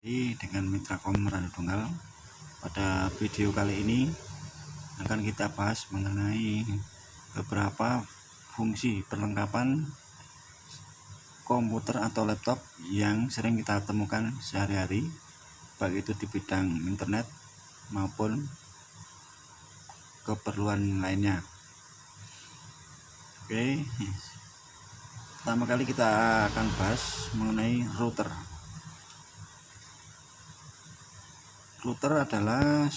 Dengan Mitrakom Ranu Tunggal. Pada video kali ini akan kita bahas mengenai beberapa fungsi perlengkapan komputer atau laptop yang sering kita temukan sehari-hari, baik itu di bidang internet maupun keperluan lainnya. Oke, pertama kali kita akan bahas mengenai router. Router adalah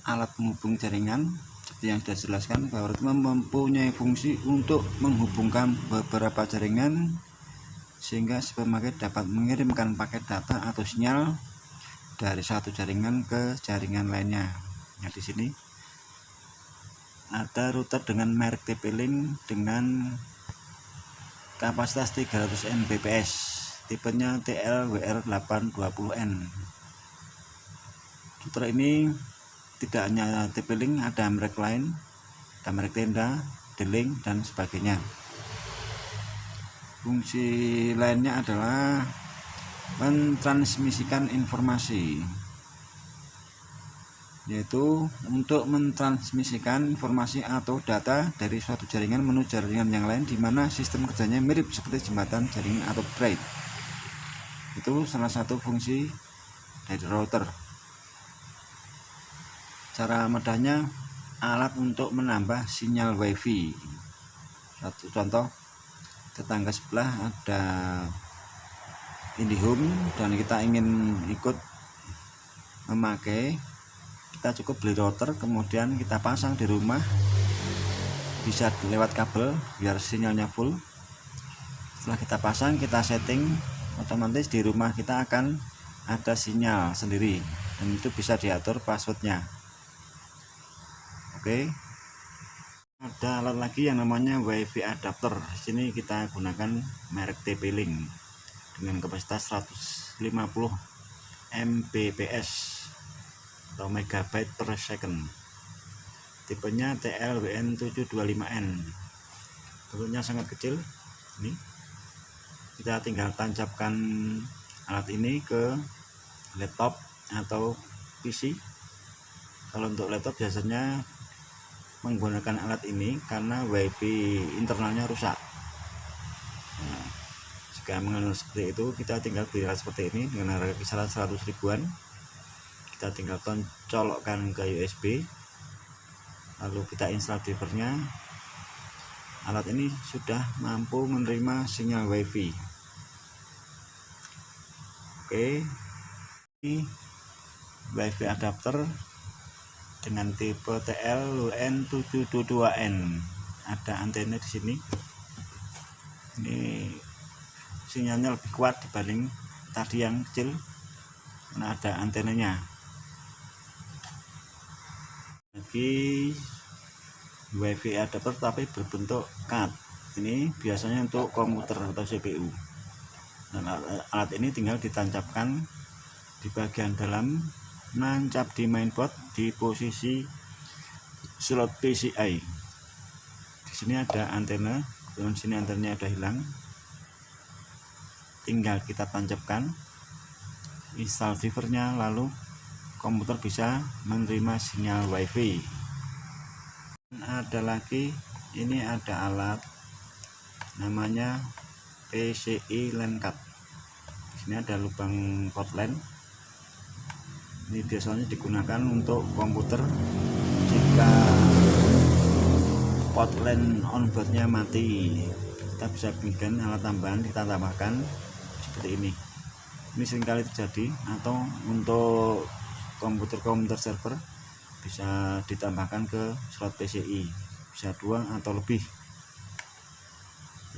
alat penghubung jaringan seperti yang sudah dijelaskan, bahwa router mempunyai fungsi untuk menghubungkan beberapa jaringan sehingga si pemakai dapat mengirimkan paket data atau sinyal dari satu jaringan ke jaringan lainnya. Nah, di sini ada router dengan merek TP-Link dengan kapasitas 300 Mbps, tipenya TLWR820N. Router ini tidak hanya TP-Link, ada merek lain, ada merek Tenda, D-Link, dan sebagainya. Fungsi lainnya adalah mentransmisikan informasi, yaitu untuk mentransmisikan informasi atau data dari suatu jaringan menuju jaringan yang lain, di mana sistem kerjanya mirip seperti jembatan jaringan atau braid. Itu salah satu fungsi dari router. Cara mudahnya, alat untuk menambah sinyal WiFi. Satu contoh, tetangga sebelah ada IndiHome dan kita ingin ikut memakai, kita cukup beli router, kemudian kita pasang di rumah, bisa lewat kabel biar sinyalnya full. Setelah kita pasang, kita setting, otomatis di rumah kita akan ada sinyal sendiri, dan itu bisa diatur passwordnya. Oke, ada alat lagi yang namanya WiFi adapter. Di sini kita gunakan merek TP-Link dengan kapasitas 150 Mbps atau megabyte per second, tipenya TLWN725N. bentuknya sangat kecil. Ini kita tinggal tancapkan alat ini ke laptop atau PC. Kalau untuk laptop biasanya menggunakan alat ini karena WiFi internalnya rusak. Nah, jika menggunakan seperti itu, kita tinggal beli alat seperti ini dengan harga kisaran 100 ribuan. Kita tinggal colokkan ke USB, lalu kita install drivernya. Alat ini sudah mampu menerima sinyal WiFi. Oke, ini WiFi adapter dengan tipe TLWN722N. Ada antena di sini. Ini sinyalnya lebih kuat dibanding tadi yang kecil karena ada antenanya. Lagi WiFi adapter tapi berbentuk card. Ini biasanya untuk komputer atau CPU. Dan alat ini tinggal ditancapkan di bagian dalam, nancap di mainboard di posisi slot PCI. Di sini ada antena, kemudian sini antenanya udah hilang. Tinggal kita tancapkan, install drivernya, lalu komputer bisa menerima sinyal WiFi. Ada lagi, ini ada alat namanya PCI LAN card. Di sini ada lubang port LAN. Ini biasanya digunakan untuk komputer jika port LAN onboardnya mati. Kita bisa bikin alat tambahan, kita tambahkan seperti ini. Ini seringkali terjadi, atau untuk komputer server bisa ditambahkan ke slot PCI, bisa 2 atau lebih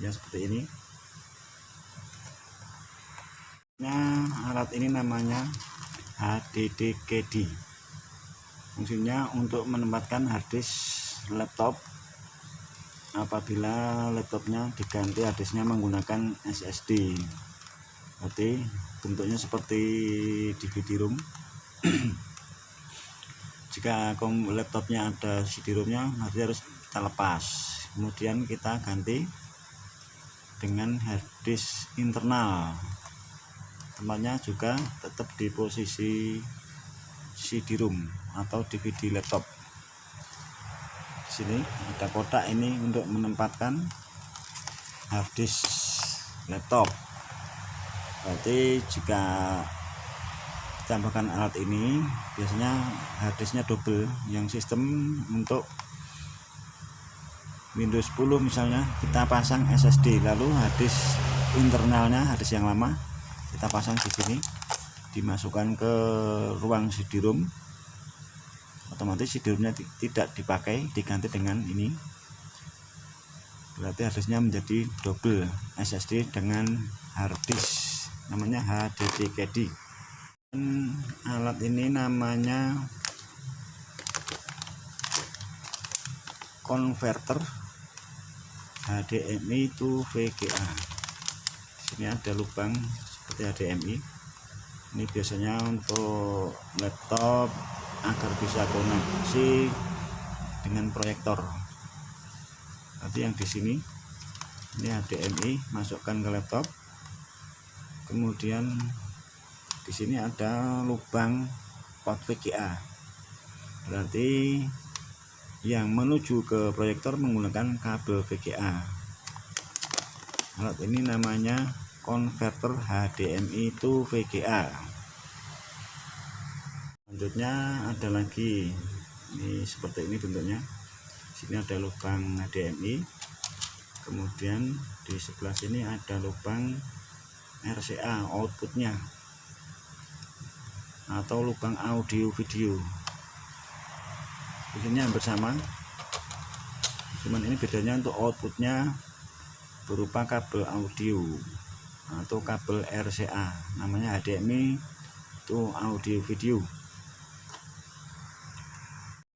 ya, seperti ini. Nah, alat ini namanya HDD-KD. Fungsinya untuk menempatkan harddisk laptop apabila laptopnya diganti harddisknya menggunakan SSD. Berarti bentuknya seperti DVD-ROM. Jika laptopnya ada CD-ROM-nya, harus kita lepas, kemudian kita ganti dengan harddisk internal. Tempatnya juga tetap tetap di posisi CD-ROM atau DVD laptop. Di sini ada kotak ini untuk menempatkan harddisk laptop. Berarti jika ditambahkan alat ini, biasanya harddisknya double. Yang sistem untuk Windows 10 misalnya kita pasang SSD, lalu harddisk internalnya, harddisk yang lama kita pasang di sini, dimasukkan ke ruang CD-ROM, otomatis CD-ROM-nya tidak dipakai, diganti dengan ini. Berarti harddisknya menjadi double, SSD dengan harddisk, namanya HDD. Alat ini namanya converter HDMI to VGA. Di sini ada lubang seperti HDMI. Ini biasanya untuk laptop agar bisa koneksi dengan proyektor. Nanti yang di sini ini HDMI, masukkan ke laptop. Kemudian di sini ada lubang port VGA. Berarti yang menuju ke proyektor menggunakan kabel VGA. Alat ini namanya converter HDMI to VGA. Selanjutnya ada lagi, ini seperti ini bentuknya. Di sini ada lubang HDMI, kemudian di sebelah sini ada lubang RCA outputnya atau lubang audio video. Fungsinya hampir sama, cuman ini bedanya untuk outputnya berupa kabel audio atau kabel RCA, namanya HDMI itu audio video.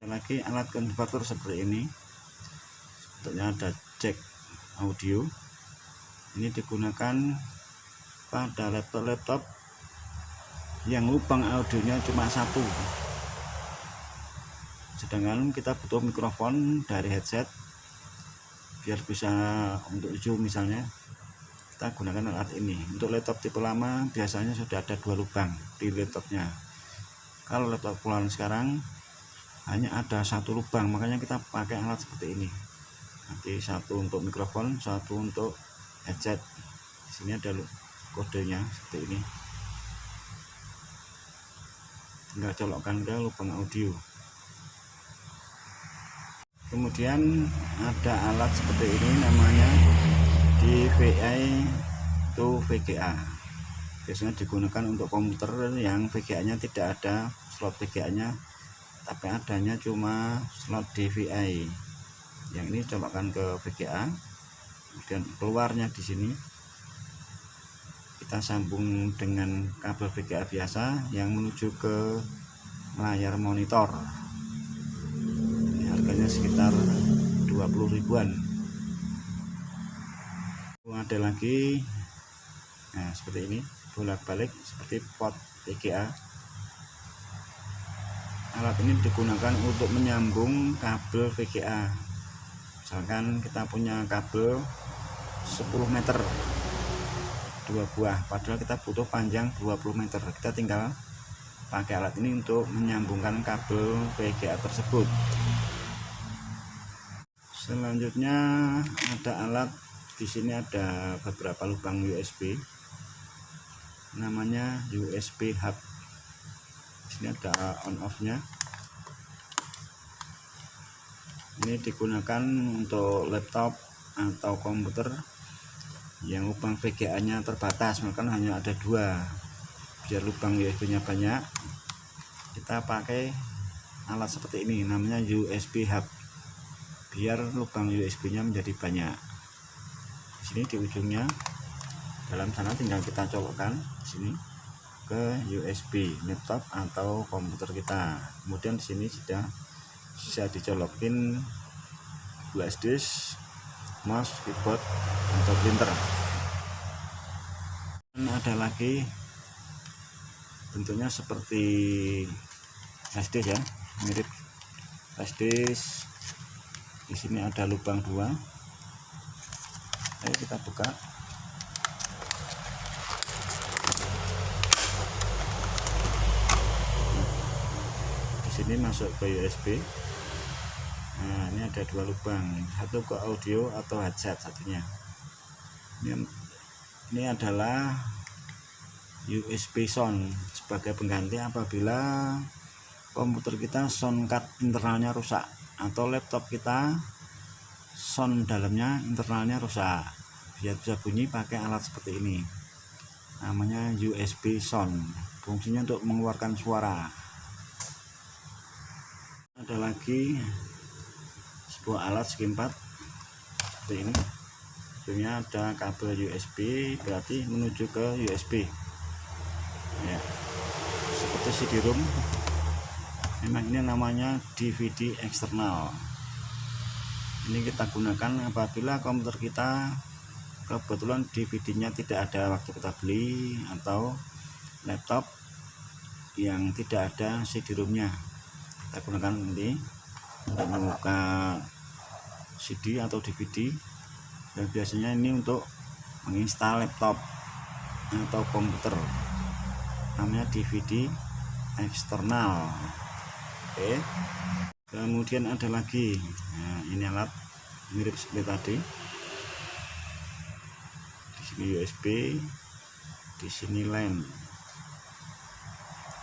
Ada lagi alat konverter seperti ini, bentuknya ada jack audio. Ini digunakan pada laptop yang lubang audionya cuma satu, sedangkan kita butuh mikrofon dari headset biar bisa untuk zoom misalnya, kita gunakan alat ini. Untuk laptop tipe lama biasanya sudah ada 2 lubang di laptopnya. Kalau laptop puluhan sekarang hanya ada 1 lubang, makanya kita pakai alat seperti ini. Nanti satu untuk mikrofon, satu untuk headset. Di sini ada kodenya seperti ini, tinggal colokkan ke lubang audio. Kemudian ada alat seperti ini, namanya DVI to VGA. Biasanya digunakan untuk komputer yang VGA-nya tidak ada slot VGA-nya, tapi adanya cuma slot DVI. Yang ini colokkan ke VGA, kemudian keluarnya di sini kita sambung dengan kabel VGA biasa yang menuju ke layar monitor. Ini harganya sekitar 20 ribuan. Ada lagi, nah seperti ini, bolak-balik seperti port VGA. Alat ini digunakan untuk menyambung kabel VGA. Misalkan kita punya kabel 10 meter 2 buah, padahal kita butuh panjang 20 meter, kita tinggal pakai alat ini untuk menyambungkan kabel VGA tersebut. Selanjutnya ada alat, di sini ada beberapa lubang USB, namanya USB hub. Di sini ada on off nya. Ini digunakan untuk laptop atau komputer yang lubang VGA nya terbatas, maka hanya ada 2. Biar lubang USB nya banyak, kita pakai alat seperti ini, namanya USB hub, biar lubang USB nya menjadi banyak. Di sini di ujungnya, dalam sana tinggal kita colokkan di sini ke USB laptop atau komputer kita. Kemudian di sini sudah bisa dicolokin flash disk, mouse, keyboard atau printer. Dan ada lagi bentuknya seperti flash disk ya, mirip flash disk. Di sini ada lubang 2. Ayo kita buka. sini masuk ke USB. Nah, ini ada dua lubang, satu ke audio atau headset satunya. Ini adalah USB sound sebagai pengganti apabila komputer kita sound card internalnya rusak atau laptop kita sound dalamnya internalnya rusak. Biar bisa bunyi pakai alat seperti ini, namanya USB sound, fungsinya untuk mengeluarkan suara. Ada lagi sebuah alat segi 4 seperti ini, ujungnya ada kabel USB, berarti menuju ke USB ya, seperti CD-ROM. Memang ini namanya DVD eksternal. Ini kita gunakan apabila komputer kita kebetulan DVD-nya tidak ada waktu kita beli, atau laptop yang tidak ada CD-ROM-nya. Kita gunakan ini untuk membuka CD atau DVD, dan biasanya ini untuk menginstal laptop atau komputer, namanya DVD eksternal. Oke, kemudian ada lagi, nah, ini alat mirip seperti tadi. Di sini USB, di sini LAN.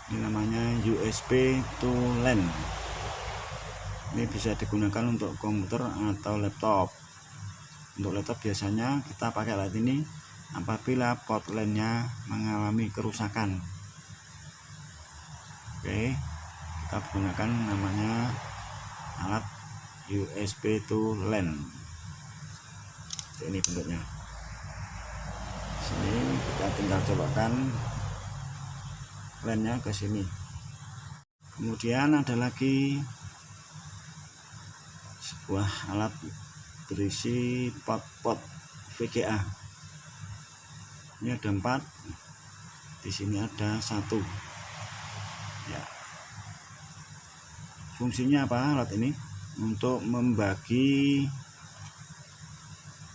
Ini namanya USB to LAN. Ini bisa digunakan untuk komputer atau laptop. Untuk laptop biasanya kita pakai alat ini apabila port LAN-nya mengalami kerusakan. Oke, kita gunakan namanya alat USB to LAN. Ini bentuknya. Sini kita tinggal colokkan LAN-nya ke sini. Kemudian ada lagi sebuah alat berisi pot VGA. Ini ada 4, di sini ada 1 ya. Fungsinya apa alat ini? Untuk membagi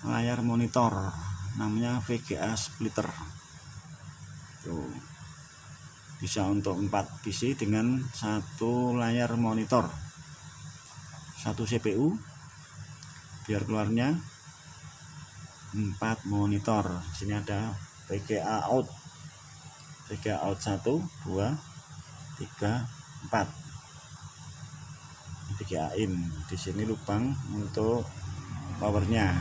layar monitor, namanya VGA splitter. Tuh, bisa untuk 4 PC dengan 1 layar monitor, 1 CPU, biar keluarnya 4 monitor. Sini ada VGA out, VGA out 1, 2, 3, 4. VGA in. Di sini lubang untuk powernya.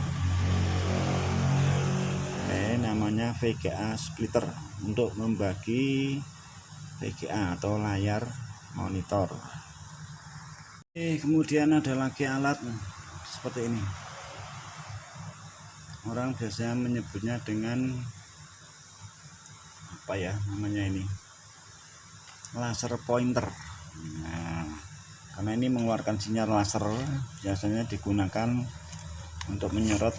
Namanya VGA splitter, untuk membagi VGA atau layar monitor. Kemudian ada lagi alat seperti ini. Orang biasanya menyebutnya dengan apa ya namanya ini, laser pointer. Nah, karena ini mengeluarkan sinyal laser, biasanya digunakan untuk menyorot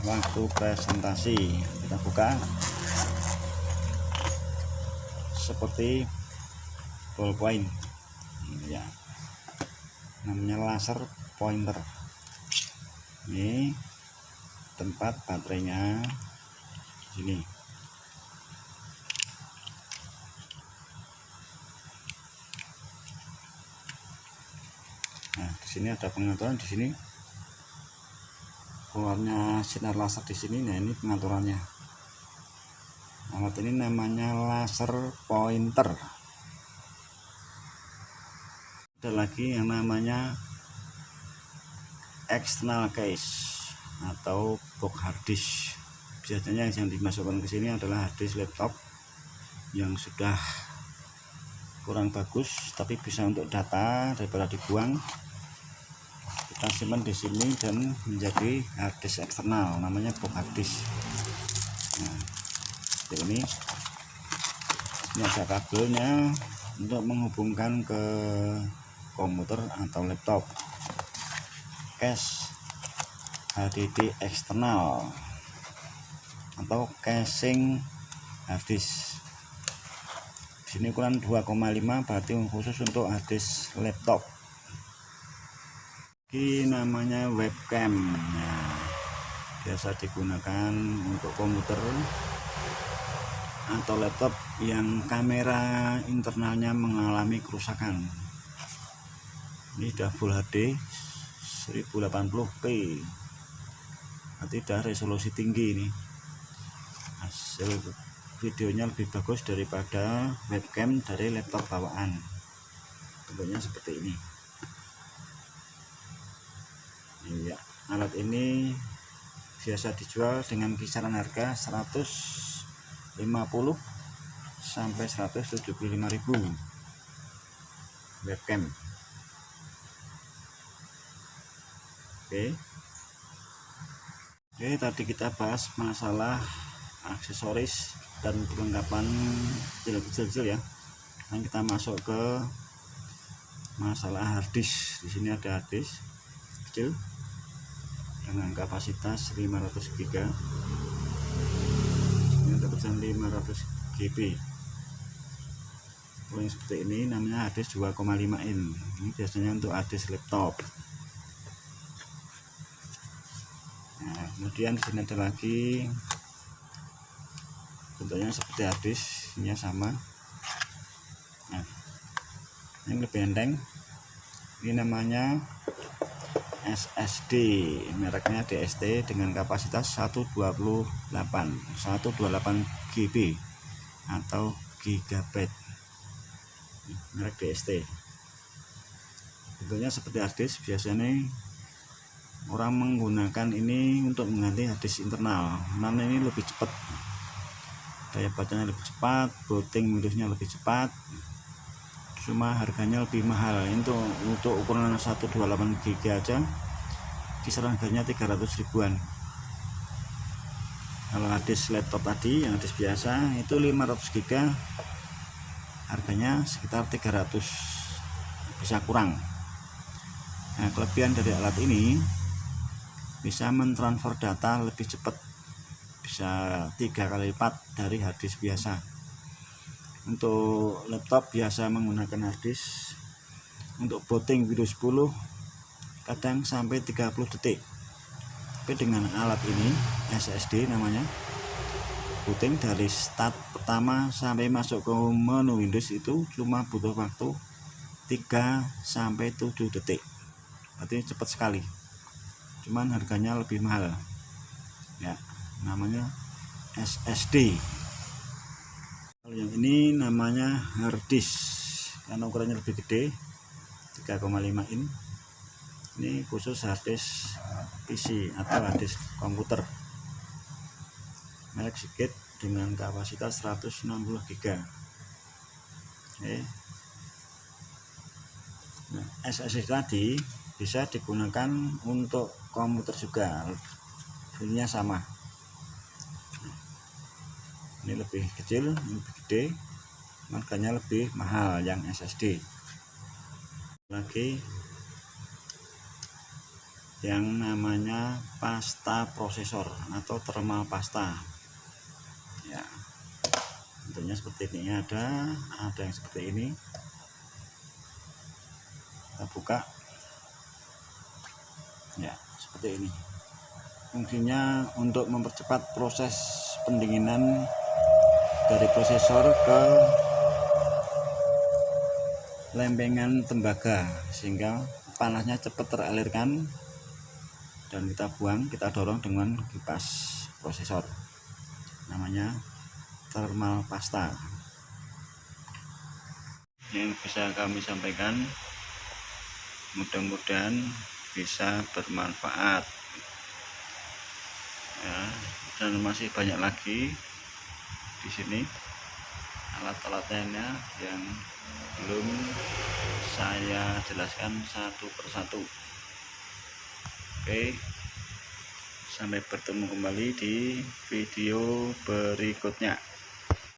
waktu presentasi. Kita buka seperti ballpoint ya, namanya laser pointer. Ini tempat baterainya sini. Nah, di sini ada pengaturan, di sini keluarnya sinar laser di sini. Nah, ini pengaturannya. Alat ini namanya laser pointer. Ada lagi yang namanya external case atau box hard disk. Biasanya yang dimasukkan ke sini adalah hard disk laptop yang sudah kurang bagus, tapi bisa untuk data daripada dibuang. Kita simpan di sini dan menjadi hard disk eksternal, namanya box hard disk. Nah, ini ada kabelnya untuk menghubungkan ke komputer atau laptop. Case HDD eksternal atau casing hard disk. Di sini ukuran 2,5, berarti khusus untuk hard disk laptop. Ini namanya webcam. Nah, biasa digunakan untuk komputer atau laptop yang kamera internalnya mengalami kerusakan. Ini sudah Full HD 1080p, nanti udah resolusi tinggi. Ini hasil videonya lebih bagus daripada webcam dari laptop bawaan. Bentuknya seperti ini. Iya, alat ini biasa dijual dengan kisaran harga 150 sampai 175.000 webcam. Oke, tadi kita bahas masalah aksesoris dan perlengkapan kecil-kecil ya. Dan kita masuk ke masalah harddisk. Di sini ada harddisk kecil dengan kapasitas 500 GB. Ini tulisan 500 GB. Yang seperti ini namanya harddisk 2,5 in. Ini biasanya untuk harddisk laptop. Nah, kemudian di sini ada lagi bentuknya seperti harddisk, ini sama. Nah, ini lebih enteng. Ini namanya SSD, mereknya DST dengan kapasitas 128 GB atau gigabyte. Merek DST. Bentuknya seperti harddisk. Biasanya orang menggunakan ini untuk mengganti harddisk internal, karena ini lebih cepat, daya bacanya lebih cepat, booting Windowsnya lebih cepat. Cuma harganya lebih mahal. Untuk ukuran 128 GB aja kisaran harganya 300 ribuan. Kalau harddisk laptop tadi yang harddisk biasa itu 500 GB harganya sekitar 300, bisa kurang. Nah, kelebihan dari alat ini bisa mentransfer data lebih cepat, bisa 3 kali lipat dari harddisk biasa. Untuk laptop biasa menggunakan harddisk untuk booting Windows 10 kadang sampai 30 detik. Tapi dengan alat ini SSD namanya, booting dari start pertama sampai masuk ke menu Windows itu cuma butuh waktu 3 sampai 7 detik. Berarti cepat sekali. Cuman harganya lebih mahal. Ya, namanya SSD. Kalau yang ini namanya harddisk karena ukurannya lebih gede, 3,5 in. Ini khusus harddisk PC atau harddisk komputer, merek Seagate dengan kapasitas 160 GB. Oke. Nah, SSD tadi bisa digunakan untuk komputer juga, bunyinya sama. Ini lebih kecil, ini lebih gede, harganya lebih mahal yang SSD. Lagi yang namanya pasta prosesor atau thermal pasta. Ya, bentuknya seperti ini. Ada yang seperti ini. Kita buka. Ya, seperti ini. Fungsinya untuk mempercepat proses pendinginan dari prosesor ke lempengan tembaga sehingga panasnya cepat teralirkan dan kita buang, kita dorong dengan kipas prosesor. Namanya thermal pasta. Yang bisa kami sampaikan, mudah-mudahan bisa bermanfaat ya, dan masih banyak lagi di sini alat-alatnya yang belum saya jelaskan satu persatu. Oke, sampai bertemu kembali di video berikutnya.